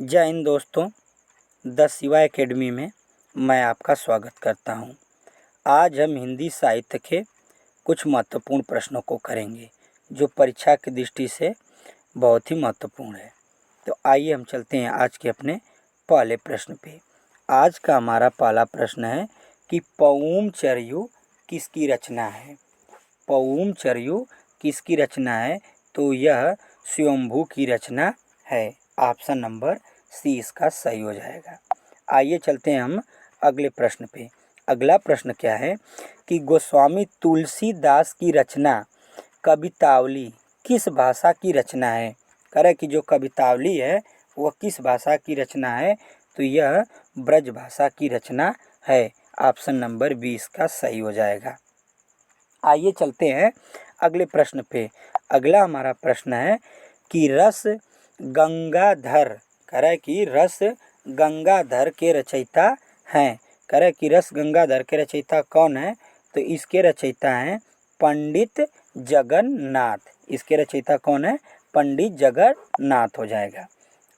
जय हिंद दोस्तों, the Shiva academy में मैं आपका स्वागत करता हूं। आज हम हिंदी साहित्य के कुछ महत्वपूर्ण प्रश्नों को करेंगे जो परीक्षा की दृष्टि से बहुत ही महत्वपूर्ण है। तो आइए हम चलते हैं आज के अपने पहले प्रश्न पे। आज का हमारा पहला प्रश्न है कि पऊम चरियु किसकी रचना है। पऊम चरियु किसकी रचना है? तो यह स्वयंभू की रचना है। ऑप्शन नंबर सी इसका सही हो जाएगा। आइए चलते हैं हम अगले प्रश्न पे। अगला प्रश्न क्या है कि गोस्वामी तुलसीदास की रचना कवितावली किस भाषा की रचना है। करें कि जो कवितावली है वह किस भाषा की रचना है? तो यह ब्रज भाषा की रचना है। ऑप्शन नंबर 20 का सही हो जाएगा। आइए चलते हैं अगले प्रश्न पे। अगला हमारा प्रश्न है कि रस गंगाधर रस गंगाधर के रचयिता हैं। कि रस गंगाधर के रचयिता कौन है? तो इसके रचयिता हैं पंडित जगन्नाथ। इसके रचयिता कौन है? पंडित जगन्नाथ हो जाएगा।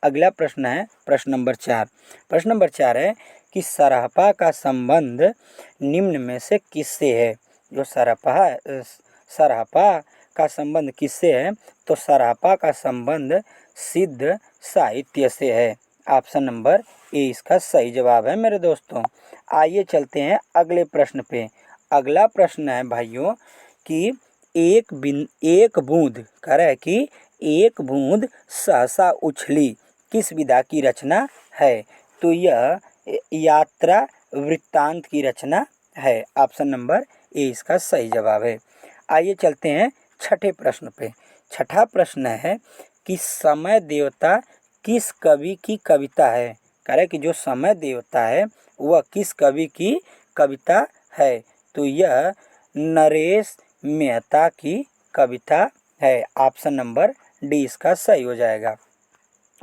अगला प्रश्न है प्रश्न नंबर 4। प्रश्न नंबर 4 है कि सरहपा का संबंध निम्न में से किससे है। जो सरहपा का संबंध किससे है? तो सरहपा का संबंध सिद्ध साहित्य से है। ऑप्शन नंबर ए इसका सही जवाब है मेरे दोस्तों। आइए चलते हैं अगले प्रश्न पे। अगला प्रश्न है भाइयों कि एक बूंद कि एक बूंद सहसा उछली किस विधा की रचना है। तो यह यात्रा वृत्तांत की रचना है। ऑप्शन नंबर ए इसका सही जवाब है। आइए चलते हैं छठे प्रश्न पे। छठा प्रश्न है कि समय देवता किस कवि की कविता है। कि जो समय देवता है वह किस कवि की कविता है। तो यह नरेश मेहता की कविता है। ऑप्शन नंबर डी इसका सही हो जाएगा।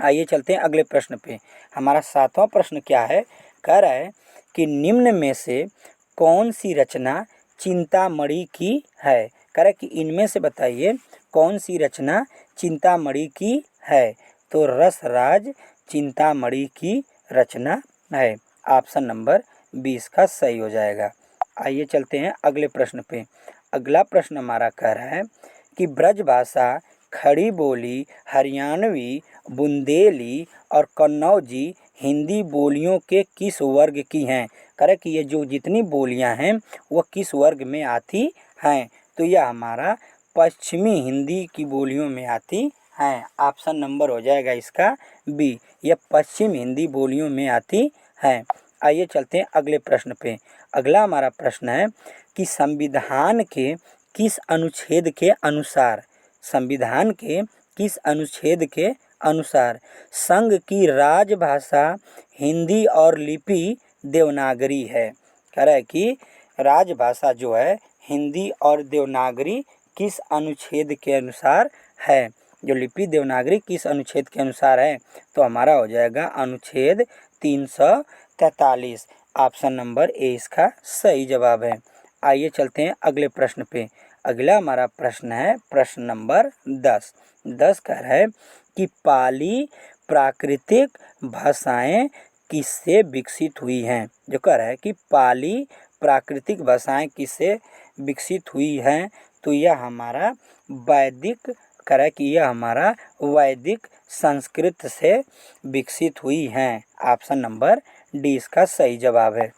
आइए चलते हैं अगले प्रश्न पे। हमारा 7वां प्रश्न क्या है? कह रहा है कि निम्न में से कौन सी रचना चिंतामणि की है। कि इनमें से बताइए कौन सी रचना चिंतामणि की है। तो रसराज चिंतामणि की रचना है। ऑप्शन नंबर 20 का सही हो जाएगा। आइए चलते हैं अगले प्रश्न पे। अगला प्रश्न हमारा कह रहा है कि ब्रज भाषा खड़ी बोली, हरियाणवी, बुंदेली और कन्नौजी हिंदी बोलियों के किस वर्ग की हैं। कि ये जो जितनी बोलियां हैं वह किस वर्ग में आती हैं। तो यह हमारा पश्चिमी हिंदी की बोलियों में आती हैं। ऑप्शन नंबर हो जाएगा इसका बी, यह पश्चिम हिंदी बोलियों में आती हैं। आइए चलते हैं अगले प्रश्न पे। अगला हमारा प्रश्न है कि संविधान के किस अनुच्छेद के अनुसार संघ की राजभाषा हिंदी और लिपि देवनागरी है। कि राजभाषा जो है हिंदी और देवनागरी किस अनुच्छेद के अनुसार है। जो लिपि देवनागरी किस अनुच्छेद के अनुसार है? तो हमारा हो जाएगा अनुच्छेद 343। ऑप्शन नंबर ए इसका सही जवाब है। आइए चलते हैं अगले प्रश्न पे। अगला हमारा प्रश्न है प्रश्न नंबर 10 कह रहा है कि पाली प्राकृतिक भाषाएं किससे विकसित हुई हैं। जो कह रहा है कि पाली प्राकृतिक भाषाएं किससे विकसित हुई हैं। तो यह हमारा वैदिक वैदिक संस्कृत से विकसित हुई हैं। ऑप्शन नंबर डी इसका सही जवाब है।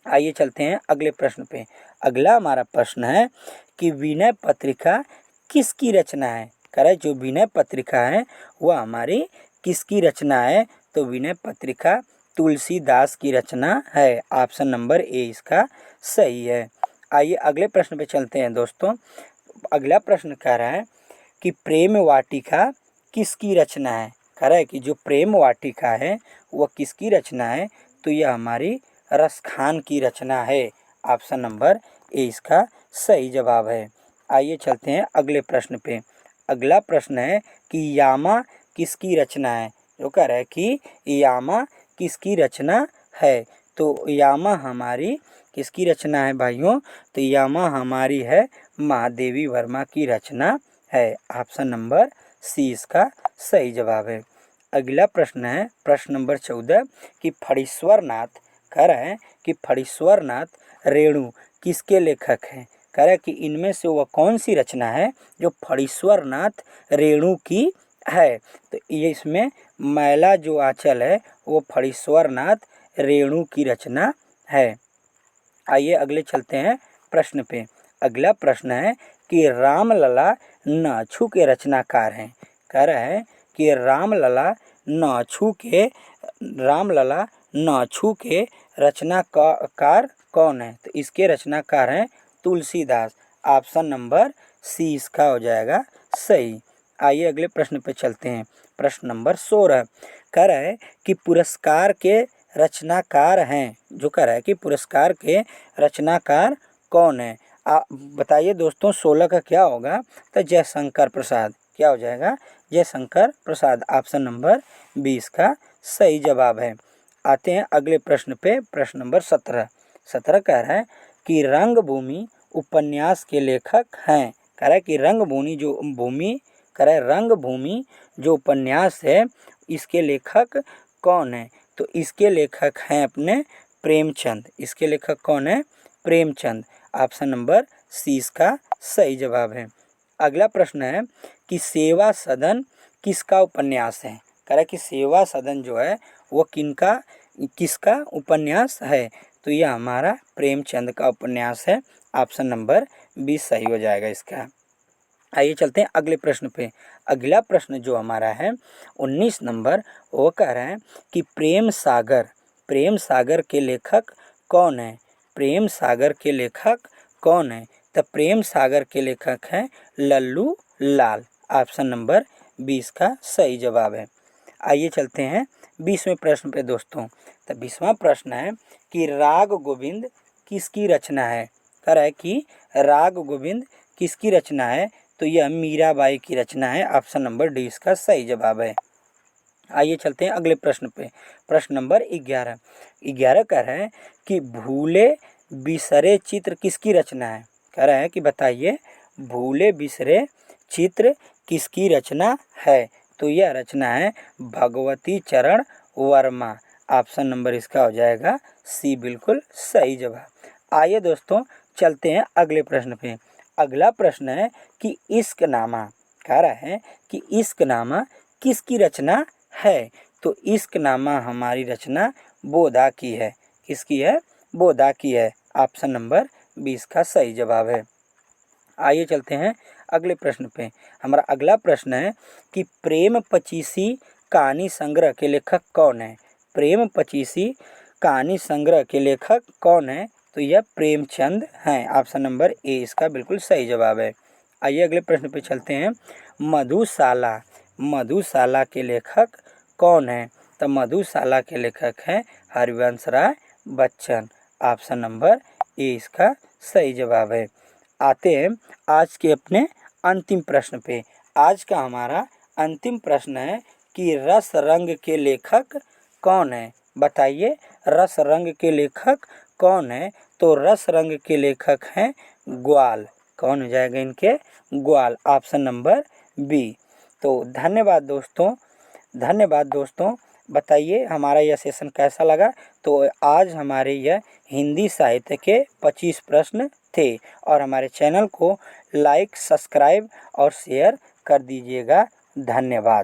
आइए चलते हैं अगले प्रश्न पे। अगला हमारा प्रश्न है कि विनय पत्रिका किसकी रचना है। जो विनय पत्रिका है वह हमारी किसकी रचना है। तो विनय पत्रिका तुलसीदास की रचना है। ऑप्शन नंबर ए इसका सही है। आइए अगले प्रश्न पे चलते हैं दोस्तों। अगला प्रश्न कह रहा है कि प्रेम वाटिका किसकी रचना है। कि जो प्रेम वाटिका है वह किसकी रचना है। तो यह हमारी रसखान की रचना है। ऑप्शन नंबर ए इसका सही जवाब है। आइए चलते हैं अगले प्रश्न पे। अगला प्रश्न है कि यामा किसकी रचना है। जो कह रहा है कि यामा किसकी रचना है। तो यामा हमारी किसकी रचना है भाइयों? तो यामा हमारी है महादेवी वर्मा की रचना है। ऑप्शन नंबर सी इसका सही जवाब है। अगला प्रश्न है प्रश्न नंबर 14 कि फणीश्वरनाथ कह रहा है कि फणीश्वरनाथ रेणु किसके लेखक हैं। कह रहा है कि इनमें से वह कौन सी रचना है जो फणीश्वरनाथ रेणु की है। तो ये इसमें मैला जो आंचल है वो फणीश्वरनाथ रेणु की रचना है। आइए अगले चलते हैं प्रश्न पे। अगला प्रश्न है कि रामलला नाछू के रचनाकार हैं। कह रहा है कि रामलला नाछू के रचनाकार कौन है। तो इसके रचनाकार हैं तुलसीदास। ऑप्शन नंबर सी इसका हो जाएगा सही। आइए अगले प्रश्न पे चलते हैं। प्रश्न नंबर 16 कह रहा है कि पुरस्कार के रचनाकार हैं। जो कह रहा है कि पुरस्कार के रचनाकार कौन है। बताइए दोस्तों 16 का क्या होगा। तो जयशंकर प्रसाद क्या हो जाएगा, जयशंकर प्रसाद। ऑप्शन नंबर 20 का सही जवाब है। आते हैं अगले प्रश्न पे। प्रश्न नंबर 17 कह रहा है कि रंगभूमि उपन्यास के लेखक हैं। कह रहा है कि रंगभूमि जो उपन्यास है इसके लेखक कौन है। तो इसके लेखक हैं अपने प्रेमचंद। इसके लेखक कौन है, प्रेमचंद। ऑप्शन नंबर सी इसका सही जवाब है। अगला प्रश्न है कि सेवा सदन किसका उपन्यास है। कह रहा है कि सेवा सदन जो है वो किसका उपन्यास है। तो यह हमारा प्रेमचंद का उपन्यास है। ऑप्शन नंबर 20 सही हो जाएगा इसका। आइए चलते हैं अगले प्रश्न पे। अगला प्रश्न जो हमारा है 19 नंबर, वो कह रहा है कि प्रेम सागर के लेखक कौन है। प्रेम सागर के लेखक कौन है। तो प्रेम सागर के लेखक हैं लल्लू लाल। ऑप्शन नंबर 20 का सही जवाब है। आइए चलते हैं 20वें प्रश्न पे दोस्तों। तो 20वां प्रश्न है कि राग गोविंद किसकी रचना है। कह रहा है कि राग गोविंद किसकी रचना है। तो यह मीराबाई की रचना है। ऑप्शन नंबर डी इसका सही जवाब है। आइए चलते हैं अगले प्रश्न पे। प्रश्न नंबर 11 कह रहा है कि भूले बिसरे चित्र किसकी रचना है। कह रहा है कि बताइए भूले बिसरे चित्र किसकी रचना है। तो यह रचना है भगवती चरण वर्मा। ऑप्शन नंबर इसका हो जाएगा सी बिल्कुल सही जवाब। आइए दोस्तों चलते हैं अगले प्रश्न पे। अगला प्रश्न है कि इश्कनामा। कह रहा है कि इश्कनामा किसकी रचना है। तो इश्कनामा हमारी रचना बोधा की है। किसकी है, बोधा की है। ऑप्शन नंबर 20 का सही जवाब है। आइए चलते हैं अगले प्रश्न पे। हमारा अगला प्रश्न है कि प्रेम पचीसी कहानी संग्रह के लेखक कौन है। प्रेम पचीसी कहानी संग्रह के लेखक कौन है। तो यह प्रेमचंद हैं। ऑप्शन नंबर ए इसका बिल्कुल सही जवाब है। आइए अगले प्रश्न पे चलते हैं। मधुशाला के लेखक कौन है। तो मधुशाला के लेखक हैं Harivansh Rai Bachchan. Option number A इसका सही जवाब है। आते हैं आज के अपने अंतिम प्रश्न पे। आज का हमारा अंतिम प्रश्न है कि रस रंग के लेखक कौन है। बताइए रस रंग के लेखक कौन है। तो रस रंग के लेखक हैं ग्वाल। कौन हो जाएगा इनके, ग्वाल। Option number B. तो धन्यवाद दोस्तों। बताइए हमारा यह सेशन कैसा लगा। तो आज हमारे यह हिंदी साहित्य के 25 प्रश्न थे। और हमारे चैनल को लाइक, सब्सक्राइब और शेयर कर दीजिएगा। धन्यवाद।